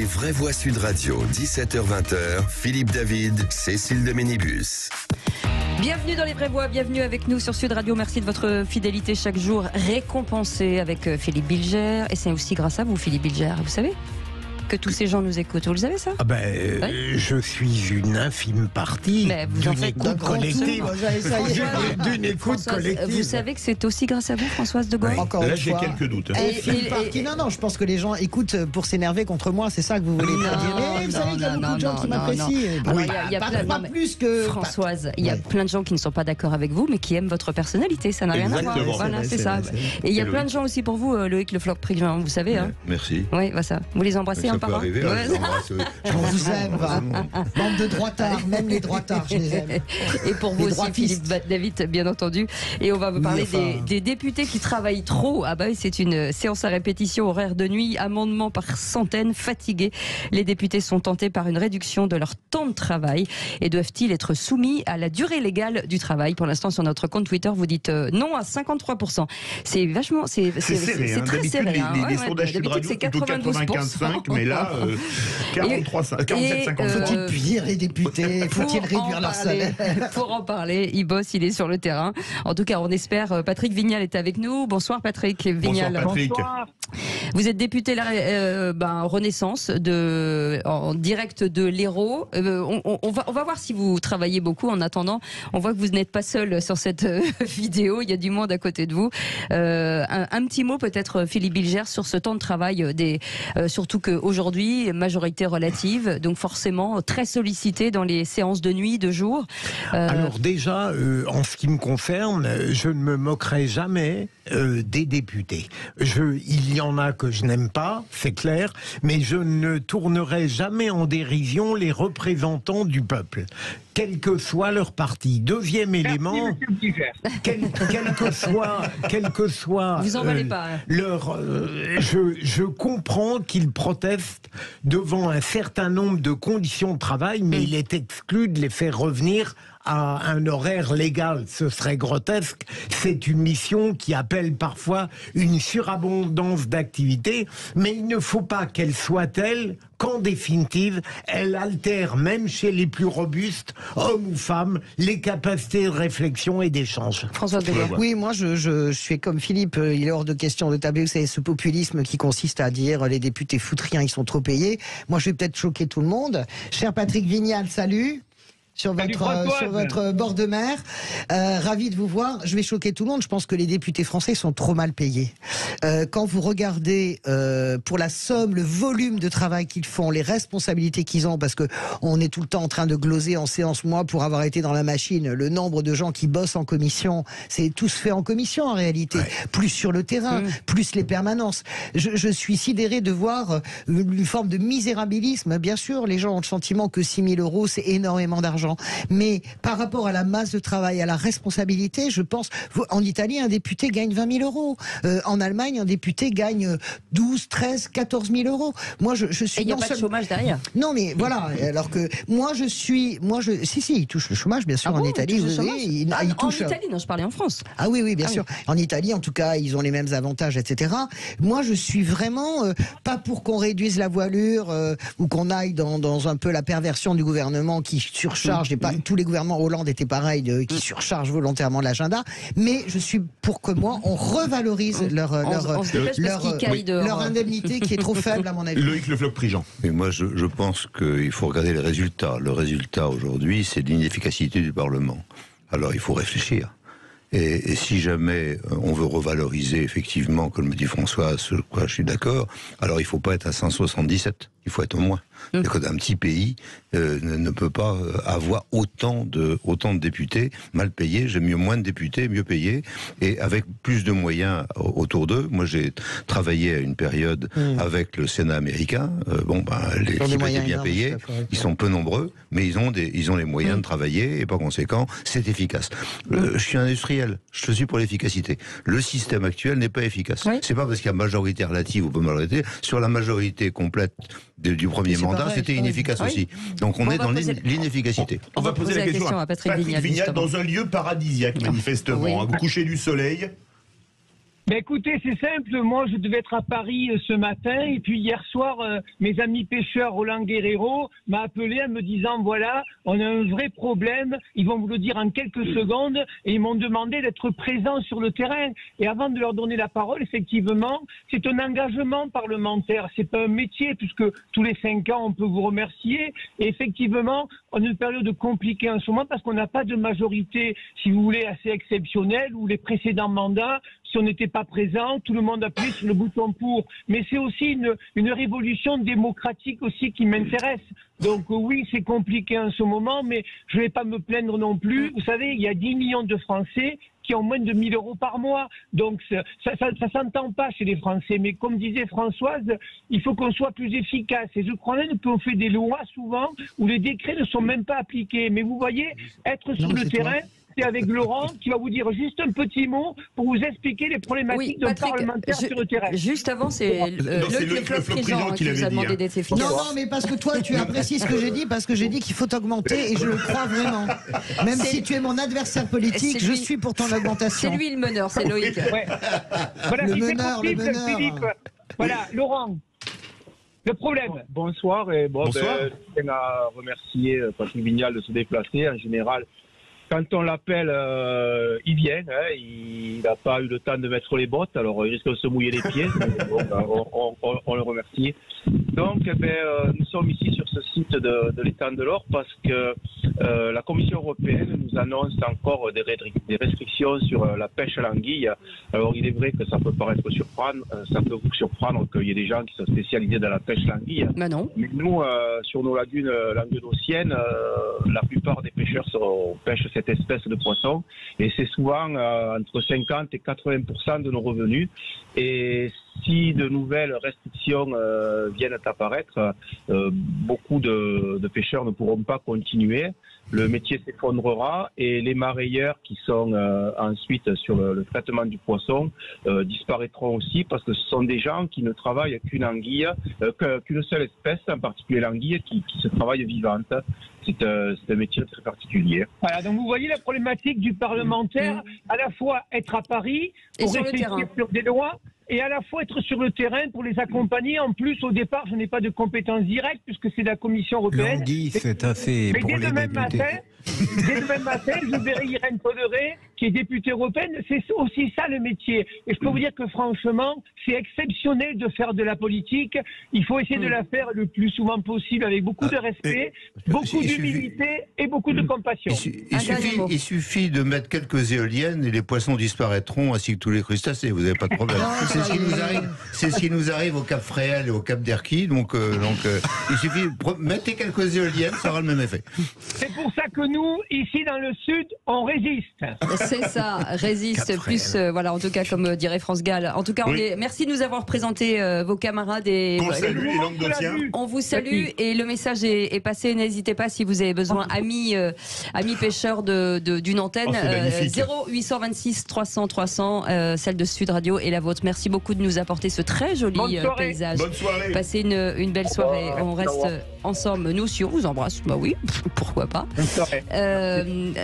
vraies voix Sud Radio, 17h-20h, Philippe David, Cécile de Ménibus. Bienvenue dans les vraies voix, bienvenue avec nous sur Sud Radio. Merci de votre fidélité chaque jour, récompensée avec Philippe Bilger. Et c'est aussi grâce à vous, Philippe Bilger, vous savez que tous ces gens nous écoutent. Vous le savez, ça? Je suis une infime partie d'une écoute collective. D'une écoute collective. Vous savez que c'est aussi grâce à vous, Françoise de Gaulle? Là, j'ai quelques doutes. Non, je pense que les gens écoutent pour s'énerver contre moi. C'est ça que vous voulez dire. Mais vous savez qu'il y a beaucoup de gens qui m'apprécient. Il y a pas plus que Françoise. Il y a plein de gens qui ne sont pas d'accord avec vous, mais qui aiment votre personnalité. Ça n'a rien à voir. Voilà, c'est ça. Et il y a plein de gens aussi pour vous, Loïc Le Floch Prigent. Vous savez. Merci. Oui, voilà ça. Vous les embrassez un par un? Je vous aime, bande de droitards, même les droitards, je les aime. Et pour vous aussi, Philippe David, bien entendu. Et on va vous parler des députés qui travaillent trop. Ah bah oui, c'est une séance à répétition, horaire de nuit, amendements par centaines, fatigués. Les députés sont tentés par une réduction de leur temps de travail et doivent-ils être soumis à la durée légale du travail? Pour l'instant, sur notre compte Twitter, vous dites non à 53%. C'est vachement, c'est très serré. Les sondages Sud Radio, c'est plutôt 95, mais là, 47-50. Faut-il punir les députés? Faut-il réduire leur salaire? Pour en parler, il bosse, il est sur le terrain. En tout cas, on espère. Patrick Vignal est avec nous. Bonsoir Patrick Vignal. Bonsoir Patrick. Vous êtes député Renaissance en direct de l'Hérault. On va voir si vous travaillez beaucoup. En attendant, on voit que vous n'êtes pas seul sur cette vidéo. Il y a du monde à côté de vous. Un petit mot peut-être, Philippe Bilger, sur ce temps de travail, surtout qu'aujourd'hui, majorité relative, donc forcément très sollicité dans les séances de nuit, de jour. Alors déjà, en ce qui me concerne, je ne me moquerai jamais des députés. Il y en a que je n'aime pas, c'est clair, mais je ne tournerai jamais en dérision les représentants du peuple, quel que soit leur parti. Deuxième élément, quel que soit vous en valez pas, hein. Je comprends qu'ils protestent devant un certain nombre de conditions de travail, mais il est exclu de les faire revenir à un horaire légal. Ce serait grotesque. C'est une mission qui appelle parfois une surabondance d'activités, mais il ne faut pas qu'elle soit telle qu'en définitive, elle altère, même chez les plus robustes, hommes ou femmes, les capacités de réflexion et d'échange. François Delors. Oui, moi je suis comme Philippe, il est hors de question de tabler, vous savez, ce populisme qui consiste à dire les députés foutent rien, ils sont trop payés. Moi je vais peut-être choquer tout le monde. Cher Patrick Vignal, salut. Sur votre bord de mer. Ravi de vous voir. Je vais choquer tout le monde. Je pense que les députés français sont trop mal payés. Quand vous regardez pour la somme, le volume de travail qu'ils font, les responsabilités qu'ils ont, parce que on est tout le temps en train de gloser en séance, moi, pour avoir été dans la machine, le nombre de gens qui bossent en commission, c'est tout se fait en commission en réalité. Ouais. Plus sur le terrain, plus les permanences. Je suis sidéré de voir une forme de misérabilisme. Bien sûr, les gens ont le sentiment que 6 000 €, c'est énormément d'argent. Mais par rapport à la masse de travail, à la responsabilité, je pense, en Italie, un député gagne 20 000 €. En Allemagne, un député gagne 12, 13, 14 000 €. Moi, je suis. Et il n'y a pas de chômage derrière. Non, mais voilà. Alors que si, il touche le chômage, bien sûr, en Italie. Il touche. En Italie, non, je parlais en France. Ah oui, bien sûr. Oui. En Italie, en tout cas, ils ont les mêmes avantages, etc. Moi, je suis vraiment pas pour qu'on réduise la voilure ou qu'on aille dans un peu la perversion du gouvernement qui surcharge. Tous les gouvernements Hollande étaient pareils, qui surchargent volontairement l'agenda, mais je suis pour que on revalorise leur indemnité qui est trop faible à mon avis. Loïc Le Floch Prigent. Mais moi je pense qu'il faut regarder les résultats. Le résultat aujourd'hui, c'est l'inefficacité du Parlement. Alors il faut réfléchir. Et si jamais on veut revaloriser, effectivement, comme me dit François, ce quoi je suis d'accord, alors il ne faut pas être à 177, il faut être au moins. Un petit pays ne peut pas avoir autant de députés mal payés. J'aime mieux moins de députés, mieux payés, et avec plus de moyens autour d'eux. Moi, j'ai travaillé à une période avec le Sénat américain. Les types étaient bien payés. Ils sont peu nombreux, mais ils ont les moyens de travailler, et par conséquent, c'est efficace. Je suis industriel. Je suis pour l'efficacité. Le système actuel n'est pas efficace. Oui. C'est pas parce qu'il y a majorité relative ou pas majorité. Sur la majorité complète du premier mandat, c'était inefficace aussi. Donc on est dans l'inefficacité. On va poser la question à Patrick Vignal dans un lieu paradisiaque, manifestement. Au coucher du soleil. Ben écoutez, c'est simple. Moi, je devais être à Paris ce matin, et puis hier soir, mes amis pêcheurs Roland Guerrero m'a appelé en me disant voilà, on a un vrai problème. Ils vont vous le dire en quelques secondes, et ils m'ont demandé d'être présent sur le terrain. Et avant de leur donner la parole, effectivement, c'est un engagement parlementaire. C'est pas un métier, puisque tous les 5 ans, on peut vous remercier. Et effectivement, on a une période compliquée en ce moment parce qu'on n'a pas de majorité, si vous voulez, assez exceptionnelle, où les précédents mandats, si on n'était pas présent, tout le monde appuyait sur le bouton pour. Mais c'est aussi une révolution démocratique aussi qui m'intéresse. Donc oui, c'est compliqué en ce moment, mais je ne vais pas me plaindre non plus. Vous savez, il y a 10 millions de Français qui ont moins de 1 000 € par mois. Donc ça s'entend pas chez les Français. Mais comme disait Françoise, il faut qu'on soit plus efficace. Et je crois même qu'on fait des lois souvent où les décrets ne sont même pas appliqués. Mais vous voyez, être sur le terrain... avec Laurent qui va vous dire juste un petit mot pour vous expliquer les problématiques d'un parlementaire sur le terrain. Juste avant, c'est le président qui vous a demandé d'être efficace. Non, mais parce que toi, tu apprécies ce que j'ai dit, parce que j'ai dit qu'il faut augmenter, et je le crois vraiment. Même si tu es mon adversaire politique, je suis pour ton augmentation. C'est lui le meneur, c'est Loïc. Ouais. Voilà, le si meneur, possible, le meneur. Philippe. Voilà, Laurent. Le problème. Bonsoir, et Bonsoir. je tiens à remercier Patrick Vignal de se déplacer. En général, quand on l'appelle, il vient. Hein, il n'a pas eu le temps de mettre les bottes, alors il risque de se mouiller les pieds. On le remercie. Donc, nous sommes ici sur ce site de l'étang de l'Or parce que la Commission européenne nous annonce encore des restrictions sur la pêche à l'anguille. Alors, il est vrai que ça peut paraître surprendre, ça peut vous surprendre qu'il y ait des gens qui sont spécialisés dans la pêche à l'anguille. Bah non. Mais nous, sur nos lagunes languedociennes, la plupart des pêcheurs pêchent cette espèce de poisson, et c'est souvent entre 50 et 80% de nos revenus. Et si de nouvelles restrictions viennent apparaître, beaucoup de pêcheurs ne pourront pas continuer. Le métier s'effondrera et les marailleurs qui sont ensuite sur le traitement du poisson disparaîtront aussi, parce que ce sont des gens qui ne travaillent qu'une anguille, qu'une seule espèce, en particulier l'anguille, qui se travaille vivante. C'est un métier très particulier. Voilà, donc vous voyez la problématique du parlementaire, à la fois être à Paris pour réfléchir sur des lois, et à la fois être sur le terrain pour les accompagner. En plus, au départ, je n'ai pas de compétences directes puisque c'est la Commission européenne. L'anguille, c'est assez mais pour les députés. Dès le même matin, je verrai Irène Poderé, qui est députée européenne. C'est aussi ça le métier. Et je peux vous dire que franchement, c'est exceptionnel de faire de la politique. Il faut essayer de la faire le plus souvent possible avec beaucoup de respect, beaucoup d'humilité et beaucoup de compassion. Il suffit de mettre quelques éoliennes et les poissons disparaîtront ainsi que tous les crustacés. Vous n'avez pas de problème. C'est ce qui nous arrive au Cap Fréhel et au Cap d'Erquy. Donc, il suffit de mettre quelques éoliennes, ça aura le même effet. C'est pour ça que nous, ici dans le Sud, on résiste. C'est ça, résiste plus, voilà, en tout cas, comme dirait France Gall. En tout cas, merci de nous avoir présenté vos camarades et on vous salue et le message est passé. N'hésitez pas si vous avez besoin, amis pêcheurs d'une antenne, 0826 300 300, celle de Sud Radio et la vôtre. Merci beaucoup de nous apporter ce très joli paysage. Bonne soirée. Passez une belle soirée. On reste ensemble, nous aussi, on vous embrasse. Bah oui, pourquoi pas.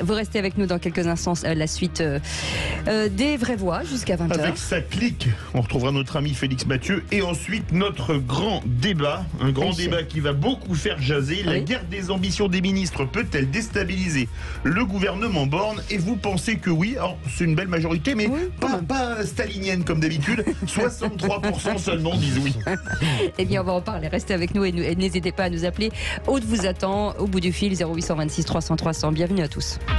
Vous restez avec nous dans quelques instants, la suite des vraies voix jusqu'à 20h. Avec sa clique, on retrouvera notre ami Félix Mathieu et ensuite notre grand débat, un grand débat qui va beaucoup faire jaser. La guerre des ambitions des ministres peut-elle déstabiliser le gouvernement Borne? Et vous pensez que oui? Alors c'est une belle majorité, mais pas stalinienne comme d'habitude. 63% seulement disent oui. Eh bien on va en parler, restez avec nous et n'hésitez pas à nous appeler. Aude vous attend au bout du fil, 0826 300 300. Bienvenue à tous.